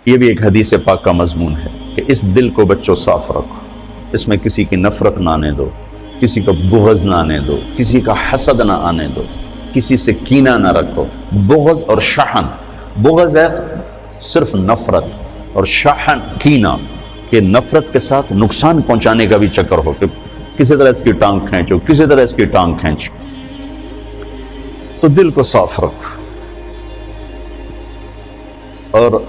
یہ بھی ایک حدیث پاک کا مضمون ہے کہ اس دل کو بچوں صاف رکھو، اس میں کسی کی نفرت نہ آنے دو، کسی کا بغض نہ آنے دو، کسی کا حسد نہ آنے دو، کسی سے کینہ نہ رکھو۔ بغض اور شحن، بغض ہے صرف نفرت، اور شحن کینہ کہ نفرت کے ساتھ نقصان پہنچانے کا بھی چکر ہو کہ کسی طرح اس کی ٹانگ کھینچو، کسی طرح اس کی ٹانگ کھینچو۔ تو دل کو صاف رکھو، اور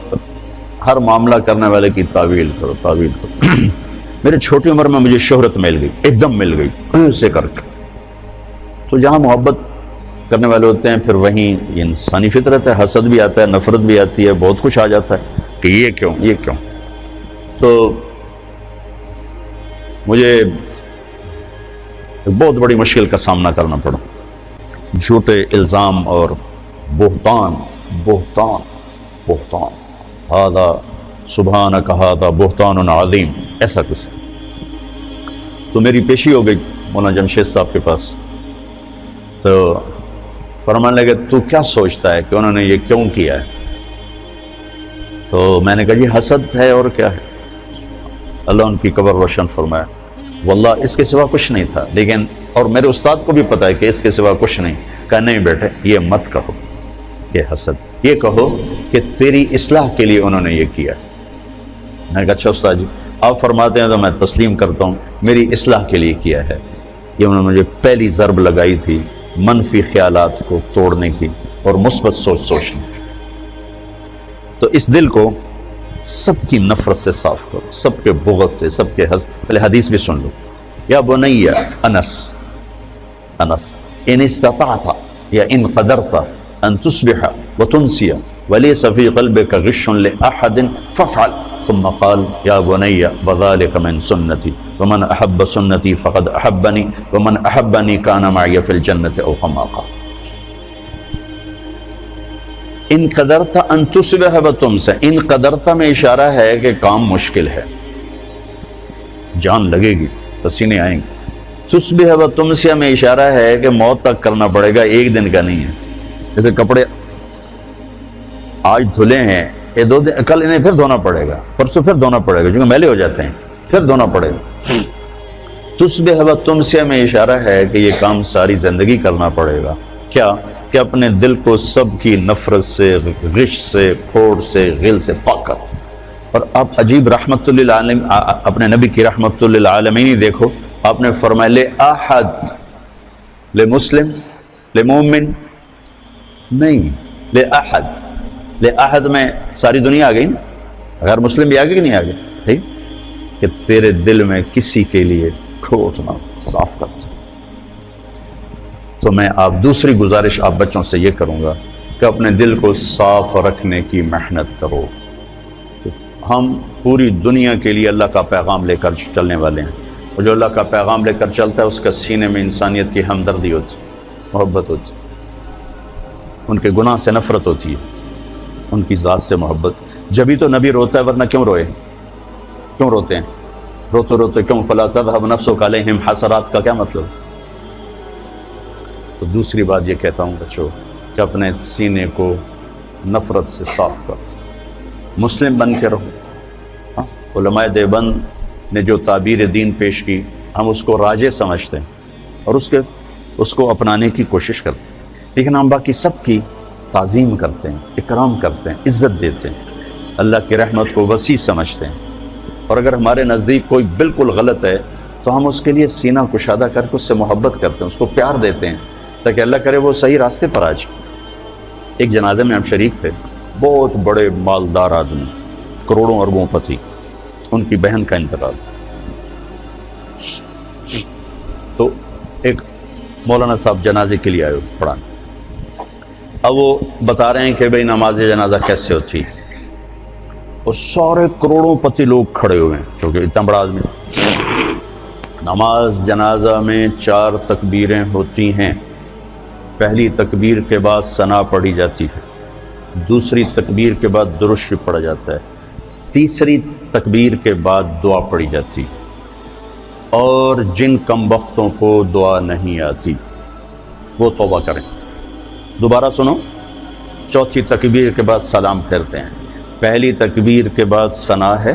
ہر معاملہ کرنے والے کی تعویل کرو، تعویل کرو۔ میری چھوٹی عمر میں مجھے شہرت مل گئی، ایک دم مل گئی ایسے کر کے۔ تو جہاں محبت کرنے والے ہوتے ہیں پھر وہیں یہ انسانی فطرت ہے، حسد بھی آتا ہے، نفرت بھی آتی ہے، بہت کچھ آ جاتا ہے کہ یہ کیوں، یہ کیوں۔ تو مجھے ایک بہت بڑی مشکل کا سامنا کرنا پڑا، جھوٹے الزام اور بہتان، بہتان، بہتان، ہذا سبحانک ھذا بہتان عظیم، ایسا کچھ۔ تو میری پیشی ہو گئی مولانا جمشید صاحب کے پاس، تو فرمانے لگے تو کیا سوچتا ہے کہ انہوں نے یہ کیوں کیا ہے؟ تو میں نے کہا جی حسد ہے اور کیا ہے۔ اللہ ان کی قبر روشن فرمایا، واللہ اس کے سوا کچھ نہیں تھا، لیکن اور میرے استاد کو بھی پتا ہے کہ اس کے سوا کچھ نہیں۔ کہا نہیں بیٹے یہ مت کہو کہ حسد، یہ کہو کہ تیری اصلاح کے لیے انہوں نے یہ کیا۔ میں نے کہا اچھا استاد جی آپ فرماتے ہیں تو میں تسلیم کرتا ہوں، میری اصلاح کے لیے کیا ہے۔ یہ انہوں نے مجھے پہلی ضرب لگائی تھی منفی خیالات کو توڑنے کی اور مثبت سوچ سوچنے کی۔ تو اس دل کو سب کی نفرت سے صاف کرو، سب کے بغض سے، سب کے حسد۔ پہلے حدیث بھی سن لو، یا بنی انس ان استطعت یا ان قدرت ان تصبح وتنسي وليس في قلبك غش لاحد فافعل، ثم قال یا بنی وذلك من سنتی ومن احب سنتی فقد احبنی ومن احبنی كان معي في الجنة او كما قال۔ ان قدرت ان تصبح وتنسى، ان قدرت میں اشارہ ہے کہ کام مشکل ہے، جان لگے گی، پسینے آئیں گے۔ تصبح وتنسى میں اشارہ ہے کہ موت تک کرنا پڑے گا، ایک دن کا نہیں ہے۔ جیسے کپڑے آج دھلے ہیں، یہ 2 دن، کل انہیں پھر دھونا پڑے گا، پرسوں پھر دھونا پڑے گا، کیونکہ میلے ہو جاتے ہیں، پھر دھونا پڑے گا۔ تصبح وتنسى میں اشارہ ہے کہ یہ کام ساری زندگی کرنا پڑے گا۔ کیا؟ کہ اپنے دل کو سب کی نفرت سے، غش سے، کھوٹ سے، غل سے پاک کر۔ اور آپ عجیب رحمت للعالمین، اپنے نبی کی رحمت للعالمین ہی دیکھو، آپ نے فرمایا لے احد، لے مسلم، لے مومن نہیں، لے احد۔ لے احد میں ساری دنیا آ گئی نا، غیر مسلم بھی آگے کہ نہیں آگے، ٹھیک؟ کہ تیرے دل میں کسی کے لیے کھوٹ نہ، صاف کر۔ تو میں آپ دوسری گزارش آپ بچوں سے یہ کروں گا کہ اپنے دل کو صاف رکھنے کی محنت کرو۔ ہم پوری دنیا کے لیے اللہ کا پیغام لے کر چلنے والے ہیں، اور جو اللہ کا پیغام لے کر چلتا ہے اس کا سینے میں انسانیت کی ہمدردی ہوتی، محبت ہوتی، ان کے گناہ سے نفرت ہوتی ہے، ان کی ذات سے محبت۔ جبھی تو نبی روتا ہے، ورنہ کیوں روئے؟ کیوں روتے ہیں؟ روتے روتے کیوں؟ فلا تذهب نفسك عليهم حسرات کا کیا مطلب؟ تو دوسری بات یہ کہتا ہوں بچوں کہ اپنے سینے کو نفرت سے صاف کرو، مسلم بن کے رہو۔ علماء دیوبند نے جو تعبیر دین پیش کی ہم اس کو راجع سمجھتے ہیں اور اس کو اپنانے کی کوشش کرتے ہیں، لیکن ہم باقی سب کی تعظیم کرتے ہیں، اکرام کرتے ہیں، عزت دیتے ہیں، اللہ کی رحمت کو وسیع سمجھتے ہیں۔ اور اگر ہمارے نزدیک کوئی بالکل غلط ہے تو ہم اس کے لیے سینہ کشادہ کر کے اس سے محبت کرتے ہیں، اس کو پیار دیتے ہیں، تاکہ اللہ کرے وہ صحیح راستے پر آ جائے۔ ایک جنازے میں ہم شریک تھے، بہت بڑے مالدار آدمی، کروڑوں اربوں پتی، ان کی بہن کا انتقال۔ تو ایک مولانا صاحب جنازے کے لیے آئے پڑھانے، اب وہ بتا رہے ہیں کہ بھئی نماز جنازہ کیسے ہوتی ہے، اور سارے کروڑوں پتی لوگ کھڑے ہوئے ہیں چونکہ اتنا بڑا آدمی۔ نماز جنازہ میں 4 تکبیریں ہوتی ہیں، پہلی تکبیر کے بعد ثنا پڑھی جاتی ہے، دوسری تکبیر کے بعد درود شریف پڑھا جاتا ہے، تیسری تکبیر کے بعد دعا پڑھی جاتی، اور جن کم بختوں کو دعا نہیں آتی وہ توبہ کریں۔ دوبارہ سنو، چوتھی تکبیر کے بعد سلام پھیرتے ہیں، پہلی تکبیر کے بعد ثنا ہے،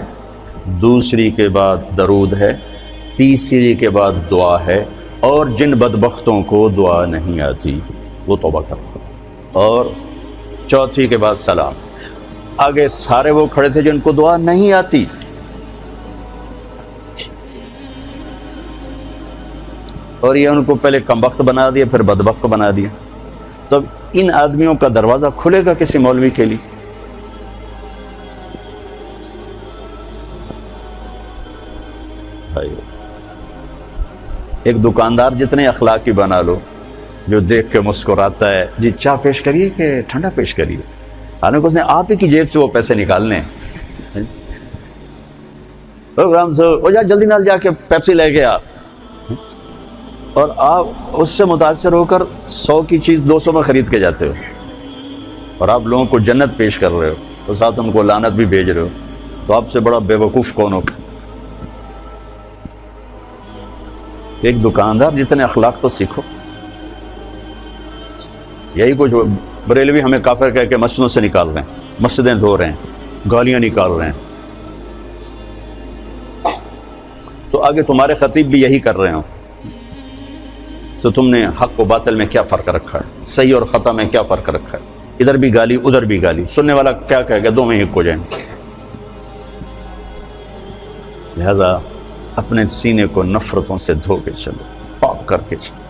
دوسری کے بعد درود ہے، تیسری کے بعد دعا ہے، اور جن بدبختوں کو دعا نہیں آتی وہ توبہ کرتے، اور چوتھی کے بعد سلام۔ آگے سارے وہ کھڑے تھے جن کو دعا نہیں آتی، اور یہ ان کو پہلے کمبخت بنا دیا پھر بدبخت بنا دیا۔ تو ان آدمیوں کا دروازہ کھلے گا کسی مولوی کے لیے؟ ایک دکاندار جتنے اخلاقی بنا لو، جو دیکھ کے مسکراتا ہے، جی چائے پیش کریے کہ ٹھنڈا پیش کریے، حالانکہ اس نے آپ ہی کی جیب سے وہ پیسے نکالنے ہیں۔ جا جلدی نال جا کے پیپسی لے کے آ، اور آپ اس سے متاثر ہو کر 100 کی چیز 200 میں خرید کے جاتے ہو، اور آپ لوگوں کو جنت پیش کر رہے ہو اور ساتھ ان کو لعنت بھی بھیج رہے ہو، تو آپ سے بڑا بے وقوف کون ہوگا؟ ایک دکاندار جتنے اخلاق تو سیکھو۔ یہی کچھ بریلوی ہمیں کافر کہہ کے مسجدوں سے نکال رہے ہیں، مسجدیں دھو رہے ہیں، گالیاں نکال رہے ہیں، تو آگے تمہارے خطیب بھی یہی کر رہے ہوں، تو تم نے حق و باطل میں کیا فرق رکھا ہے، صحیح اور خطا میں کیا فرق رکھا ہے؟ ادھر بھی گالی ادھر بھی گالی، سننے والا کیا کہے گا؟ دو میں ہی ہو جائیں۔ لہذا اپنے سینے کو نفرتوں سے دھو کے چلو، پاک کر کے چلو۔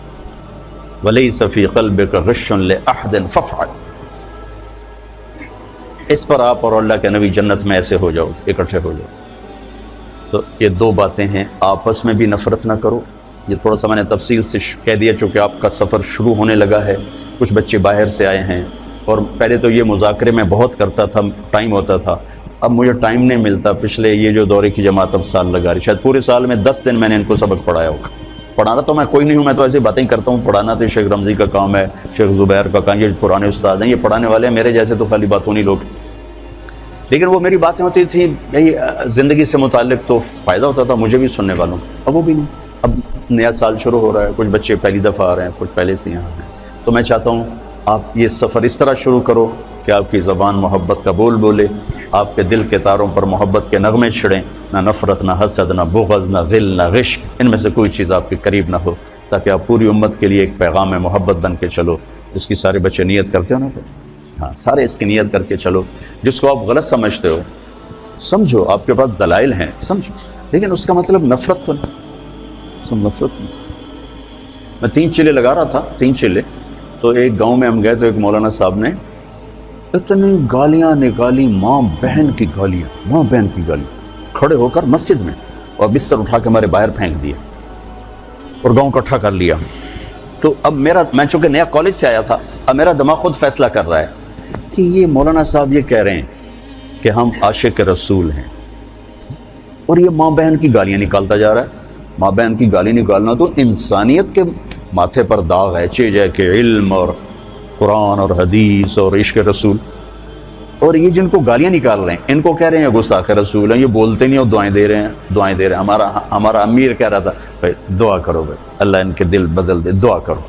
وَلَيْسَ فِي قَلْبِكَ غِشٌّ لِأَحَدٍ فَافْعَلْ۔ اس پر آپ اور اللہ کے نبی جنت میں ایسے ہو جاؤ، اکٹھے ہو جاؤ۔ تو یہ دو باتیں ہیں، آپس میں بھی نفرت نہ کرو۔ یہ تھوڑا سا میں نے تفصیل سے کہہ دیا چونکہ آپ کا سفر شروع ہونے لگا ہے، کچھ بچے باہر سے آئے ہیں، اور پہلے تو یہ مذاکرے میں بہت کرتا تھا، ٹائم ہوتا تھا، اب مجھے ٹائم نہیں ملتا۔ پچھلے یہ جو دورے کی جماعت اب سال لگا رہی، شاید پورے سال میں 10 دن میں نے ان کو سبق پڑھایا ہوگا۔ پڑھانا تو میں کوئی نہیں ہوں، میں تو ایسی باتیں کرتا ہوں، پڑھانا تو شیخ رمضی کا کام ہے، شیخ زبیر کا کام، یہ پرانے استاد ہیں، یہ پڑھانے والے ہیں، میرے جیسے تو خالی باتوں نہیں لوگ۔ لیکن وہ میری باتیں ہوتی تھیں یہی زندگی سے متعلق، تو فائدہ ہوتا تھا مجھے بھی، سننے والوں کو۔ اب وہ بھی نہیں، اب نیا سال شروع ہو رہا ہے، کچھ بچے پہلی دفعہ آ رہے ہیں، کچھ پہلے سے یہاں ہیں، تو میں چاہتا ہوں آپ یہ سفر اس طرح شروع کرو کہ آپ کی زبان محبت کا بول بولے، آپ کے دل کے تاروں پر محبت کے نغمے چھڑیں، نہ نفرت، نہ حسد، نہ بغض، نہ غل، نہ غش، ان میں سے کوئی چیز آپ کے قریب نہ ہو، تاکہ آپ پوری امت کے لیے ایک پیغام محبت بن کے چلو۔ اس کی سارے بچے نیت کرتے ہو نا؟ ہاں، سارے اس کی نیت کر کے چلو۔ جس کو آپ غلط سمجھتے ہو سمجھو، آپ کے پاس دلائل ہیں، سمجھو، لیکن اس کا مطلب نفرت تو نہیں، نفرت نہیں۔ میں 3 چلے لگا رہا تھا، 3 چلے، تو ایک گاؤں میں ہم گئے تو ایک مولانا صاحب نے اتنی گالیاں نکالی، ماں بہن کی گالیاں، ماں بہن کی گالیاں، کھڑے ہو کر مسجد میں، اور بستر اٹھا کے ہمارے باہر پھینک دیا اور گاؤں اکٹھا کر لیا۔ تو اب میں چونکہ نیا کالج سے آیا تھا، اب میرا دماغ خود فیصلہ کر رہا ہے کہ یہ مولانا صاحب یہ کہہ رہے ہیں کہ ہم عاشق رسول ہیں، اور یہ ماں بہن کی گالیاں نکالتا جا رہا ہے۔ ماں بہن کی گالی نکالنا تو انسانیت کے ماتھے پر داغ ہے، چیز ہے کہ علم اور قرآن اور حدیث اور عشق رسول، اور یہ جن کو گالیاں نکال رہے ہیں ان کو کہہ رہے ہیں گستاخ رسول ہیں، یہ بولتے نہیں اور دعائیں دے رہے ہیں، دعائیں دے رہے ہیں۔ ہمارا امیر کہہ رہا تھا بھائی دعا کرو، بھائی اللہ ان کے دل بدل دے، دعا کرو۔